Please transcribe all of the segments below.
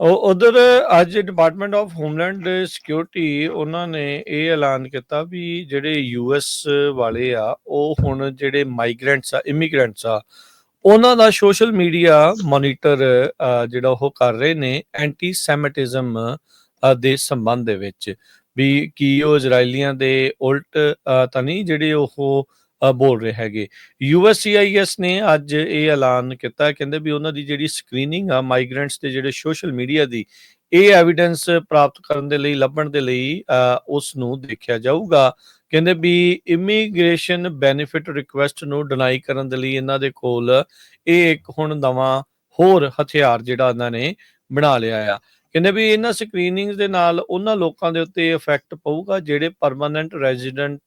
ਉਧਰ ਅੱਜ department of homeland security ਉਹਨਾਂ ਨੇ ਇਹ ਐਲਾਨ ਕੀਤਾ ਵੀ ਜਿਹੜੇ ਯੂਐਸ ਵਾਲੇ ਆ ਉਹ ਹੁਣ ਜਿਹੜੇ ਮਾਈਗ੍ਰੈਂਟਸ ਆ ਇਮੀਗ੍ਰੈਂਟਸ ਆ ਉਹਨਾਂ ਦਾ ਸੋਸ਼ਲ ਮੀਡੀਆ ਮੋਨੀਟਰ ਜਿਹੜਾ ਉਹ ਕਰ ਰਹੇ ਨੇ ਐਂਟੀ ਸੈਮਿਟਿਜ਼ਮ ਦੇ ਸੰਬੰਧ ਦੇ ਵਿੱਚ ਵੀ ਕੀ ਉਹ ਇਜ਼ਰਾਈਲੀਆਂ ਦੇ ਉਲਟ ਤਾਂ ਨਹੀਂ ਜਿਹੜੇ ਉਹ ਬੋਲ ਰਹੇ ਹੈਗੇ। USCIS ਨੇ ਅੱਜ ਇਹ ਐਲਾਨ ਕੀਤਾ, ਕਹਿੰਦੇ ਵੀ ਉਹਨਾਂ ਦੀ ਜਿਹੜੀ ਸਕਰੀਨਿੰਗ ਆ ਮਾਈਗ੍ਰੈਂਟਸ ਦੇ ਜਿਹੜੇ ਸੋਸ਼ਲ ਮੀਡੀਆ ਦੀ ਇਹ ਐਵੀਡੈਂਸ ਪ੍ਰਾਪਤ ਕਰਨ ਦੇ ਲਈ ਲੱਭਣ ਦੇ ਲਈ ਉਸ ਨੂੰ ਦੇਖਿਆ ਜਾਊਗਾ। ਕਹਿੰਦੇ ਵੀ ਇਮੀਗ੍ਰੇਸ਼ਨ ਬੈਨੀਫਿਟ ਰਿਕੁਐਸਟ ਨੂੰ ਡਿਨਾਈ ਕਰਨ ਦੇ ਲਈ ਇਹਨਾਂ ਦੇ ਕੋਲ ਇਹ ਇੱਕ ਹੁਣ ਨਵਾਂ ਹੋਰ ਹਥਿਆਰ ਜਿਹੜਾ ਇਹਨਾਂ ਨੇ ਬਣਾ ਲਿਆ ਆ। ਕਹਿੰਦੇ ਵੀ ਇਹਨਾਂ ਸਕਰੀਨਿੰਗ ਦੇ ਨਾਲ ਉਹਨਾਂ ਲੋਕਾਂ ਦੇ ਉੱਤੇ ਇਫੈਕਟ ਪਊਗਾ ਜਿਹੜੇ ਪਰਮਾਨੈਂਟ ਰੈਜ਼ੀਡੈਂਟ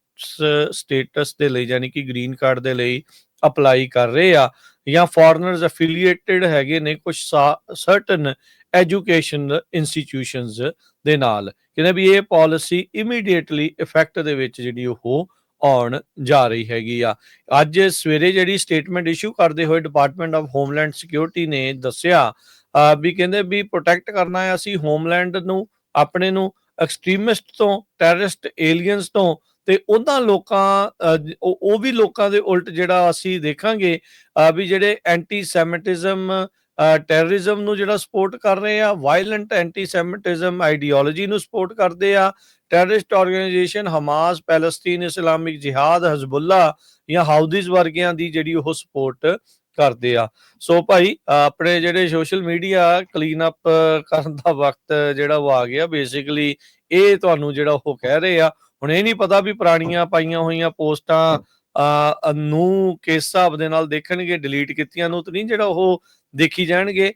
ਸਟੇਟਸ ਦੇ ਲਈ ਯਾਨੀ ਕਿ ਗ੍ਰੀਨ ਕਾਰਡ ਦੇ ਲਈ ਅਪਲਾਈ ਕਰ ਰਹੇ ਆ ਜਾਂ ਫੋਰਨਰਸ ਐਫੀਲੀਏਟਡ ਹੈਗੇ ਨੇ ਕੁਝ ਸਰਟਨ ਐਜੂਕੇਸ਼ਨ ਇੰਸਟੀਟਿਊਸ਼ਨਸ ਦੇ ਨਾਲ। ਕਹਿੰਦੇ ਵੀ ਇਹ ਪਾਲਿਸੀ ਇਮੀਡੀਏਟਲੀ ਇਫੈਕਟ ਦੇ ਵਿੱਚ ਜਿਹੜੀ ਉਹ ਆਉਣ ਜਾ ਰਹੀ ਹੈਗੀ ਆ। ਅੱਜ ਸਵੇਰੇ ਜਿਹੜੀ ਸਟੇਟਮੈਂਟ ਇਸ਼ੂ ਕਰਦੇ ਹੋਏ ਡਿਪਾਰਟਮੈਂਟ ਆਫ ਹੋਮਲੈਂਡ ਸਿਕਿਉਰਿਟੀ ਨੇ ਦੱਸਿਆ ਵੀ ਕਹਿੰਦੇ ਵੀ ਪ੍ਰੋਟੈਕਟ ਕਰਨਾ ਹੈ ਅਸੀਂ ਹੋਮਲੈਂਡ ਨੂੰ ਆਪਣੇ ਨੂੰ ਐਕਸਟ੍ਰੀਮਿਸਟ ਤੋਂ ਟੈਰਰਿਸਟ ਏਲੀਅਨਸ ਤੋਂ ਤੇ ਉਹਨਾਂ ਲੋਕਾਂ ਉਹ ਵੀ ਲੋਕਾਂ ਦੇ ਉਲਟ ਜਿਹੜਾ ਅਸੀਂ ਦੇਖਾਂਗੇ ਵੀ ਜਿਹੜੇ ਐਂਟੀ ਸੈਮਿਟਿਜ਼ਮ ਟੈਰਰਿਜ਼ਮ ਨੂੰ ਜਿਹੜਾ ਸਪੋਰਟ ਕਰ ਰਹੇ ਆ, ਵਾਇਲੈਂਟ ਐਂਟੀ ਸੈਮਿਟਿਜ਼ਮ ਆਈਡੀਓਲੋਜੀ ਨੂੰ ਸਪੋਰਟ ਕਰਦੇ ਆ, ਟੈਰਰਿਸਟ ਆਰਗੇਨਾਈਜੇਸ਼ਨ ਹਮਾਸ, ਪੈਲਸਤੀਨ ਇਸਲਾਮਿਕ ਜਿਹਾਦ, ਹਜ਼ਬੁੱਲਾ ਜਾਂ ਹਾਊਦੀਜ਼ ਵਰਗਿਆਂ ਦੀ ਜਿਹੜੀ ਉਹ ਸਪੋਰਟ ਕਰਦੇ ਆ। ਸੋ ਭਾਈ ਆਪਣੇ ਜਿਹੜੇ ਸੋਸ਼ਲ ਮੀਡੀਆ ਕਲੀਨ ਅਪ ਕਰਨ ਦਾ ਵਕਤ ਜਿਹੜਾ ਉਹ ਆ ਗਿਆ। ਬੇਸਿਕਲੀ ਇਹ ਤੁਹਾਨੂੰ ਜਿਹੜਾ ਉਹ ਕਹਿ ਰਹੇ ਆ। ਹੁਣ ਇਹ ਨਹੀਂ ਪਤਾ ਵੀ ਪੁਰਾਣੀਆਂ ਪਾਈਆਂ ਹੋਈਆਂ ਪੋਸਟਾਂ ਨੂੰ ਕਿਸ ਹਿਸਾਬ ਦੇ ਨਾਲ ਦੇਖਣਗੇ, ਡਿਲੀਟ ਕੀਤੀਆਂ ਨੂੰ ਤਾਂ ਨਹੀਂ ਜਿਹੜਾ ਉਹ ਦੇਖੀ ਜਾਣਗੇ।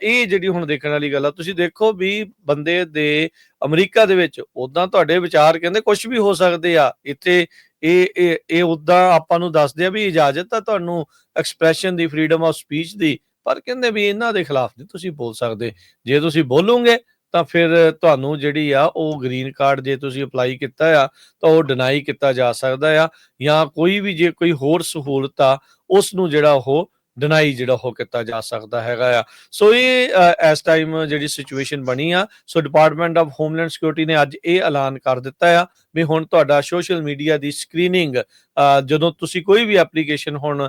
ਇਹ ਜਿਹੜੀ ਹੁਣ ਦੇਖਣ ਵਾਲੀ ਗੱਲ ਆ। ਤੁਸੀਂ ਦੇਖੋ ਵੀ ਬੰਦੇ ਦੇ ਅਮਰੀਕਾ ਦੇ ਵਿੱਚ ਉੱਦਾਂ ਤੁਹਾਡੇ ਵਿਚਾਰ ਕਹਿੰਦੇ ਕੁਝ ਵੀ ਹੋ ਸਕਦੇ ਆ। ਇੱਥੇ ਇਹ ਉੱਦਾਂ ਆਪਾਂ ਨੂੰ ਦੱਸਦੇ ਆ ਵੀ ਇਜਾਜ਼ਤ ਆ ਤੁਹਾਨੂੰ expression the, freedom of speech ਦੀ, ਪਰ ਕਹਿੰਦੇ ਵੀ ਇਹਨਾਂ ਦੇ ਖਿਲਾਫ ਨਹੀਂ ਤੁਸੀਂ ਬੋਲ ਸਕਦੇ। ਜੇ ਤੁਸੀਂ ਬੋਲੋਗੇ ਤਾਂ ਫਿਰ ਤੁਹਾਨੂੰ ਜਿਹੜੀ ਆ ਉਹ ਗ੍ਰੀਨ ਕਾਰਡ ਜੇ ਤੁਸੀਂ ਅਪਲਾਈ ਕੀਤਾ ਆ ਤਾਂ ਉਹ ਡਿਨਾਈ ਕੀਤਾ ਜਾ ਸਕਦਾ ਆ ਜਾਂ ਕੋਈ ਵੀ ਜੇ ਕੋਈ ਹੋਰ ਸਹੂਲਤ ਆ ਉਸ ਨੂੰ ਜਿਹੜਾ ਉਹ ਡਿਨਾਈ ਜਿਹੜਾ ਉਹ ਕੀਤਾ ਜਾ ਸਕਦਾ ਹੈਗਾ ਆ। ਸੋ ਇਹ ਇਸ ਟਾਈਮ ਜਿਹੜੀ ਸਿਚੁਏਸ਼ਨ ਬਣੀ ਆ। ਸੋ ਡਿਪਾਰਟਮੈਂਟ ਆਫ ਹੋਮਲੈਂਡ ਸਿਕਿਉਰਿਟੀ ਨੇ ਅੱਜ ਇਹ ਐਲਾਨ ਕਰ ਦਿੱਤਾ ਆ ਵੀ ਹੁਣ ਤੁਹਾਡਾ ਸੋਸ਼ਲ ਮੀਡੀਆ ਦੀ ਸਕਰੀਨਿੰਗ ਜਦੋਂ ਤੁਸੀਂ ਕੋਈ ਵੀ ਐਪਲੀਕੇਸ਼ਨ ਹੁਣ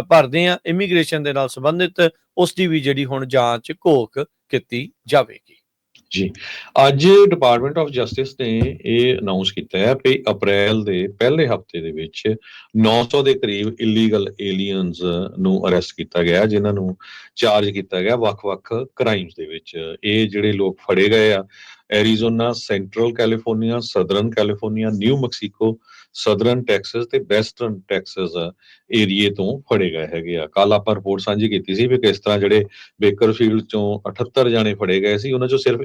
ਭਰਦੇ ਆ ਇਮੀਗ੍ਰੇਸ਼ਨ ਦੇ ਨਾਲ ਸੰਬੰਧਿਤ ਉਸ ਦੀ ਵੀ ਜਿਹੜੀ ਹੁਣ ਜਾਂਚ ਘੋਖ ਕੀਤੀ ਜਾਵੇਗੀ। ਜੀ, ਅੱਜ ਡਿਪਾਰਟਮੈਂਟ ਆਫ ਜਸਟਿਸ ਨੇ ਇਹ ਅਨਾਉਂਸ ਕੀਤਾ ਹੈ ਕਿ ਅਪ੍ਰੈਲ ਦੇ ਪਹਿਲੇ ਹਫਤੇ ਦੇ ਵਿੱਚ 900 ਦੇ ਕਰੀਬ ਇਲੀਗਲ ਏਲੀਅਨਸ ਨੂੰ ਅਰੈਸਟ ਕੀਤਾ ਗਿਆ, ਜਿਨ੍ਹਾਂ ਨੂੰ ਚਾਰਜ ਕੀਤਾ ਗਿਆ ਵੱਖ-ਵੱਖ ਕ੍ਰਾਈਮਸ ਦੇ ਵਿੱਚ। ਇਹ ਜਿਹੜੇ ਲੋਕ ਫੜੇ ਗਏ ਆ Arizona, central California, southern California, new Mexico, southern Texas ਤੇ ਵੈਸਟਰਨ ਟੈਕਸਸ ਏਰੀਏ ਤੋਂ ਫੜੇ ਗਏ ਹੈਗੇ ਆ। ਕੱਲ ਆਪਾਂ ਰਿਪੋਰਟ ਸਾਂਝੀ ਕੀਤੀ ਸੀ ਵੀ ਕਿਸ ਤਰ੍ਹਾਂ ਜਿਹੜੇ ਬੇਕਰਫੀਲਡ ਚੋਂ 78 ਜਾਣੇ ਫੜੇ ਗਏ ਸੀ, ਉਹਨਾਂ ਚੋਂ ਸਿਰਫ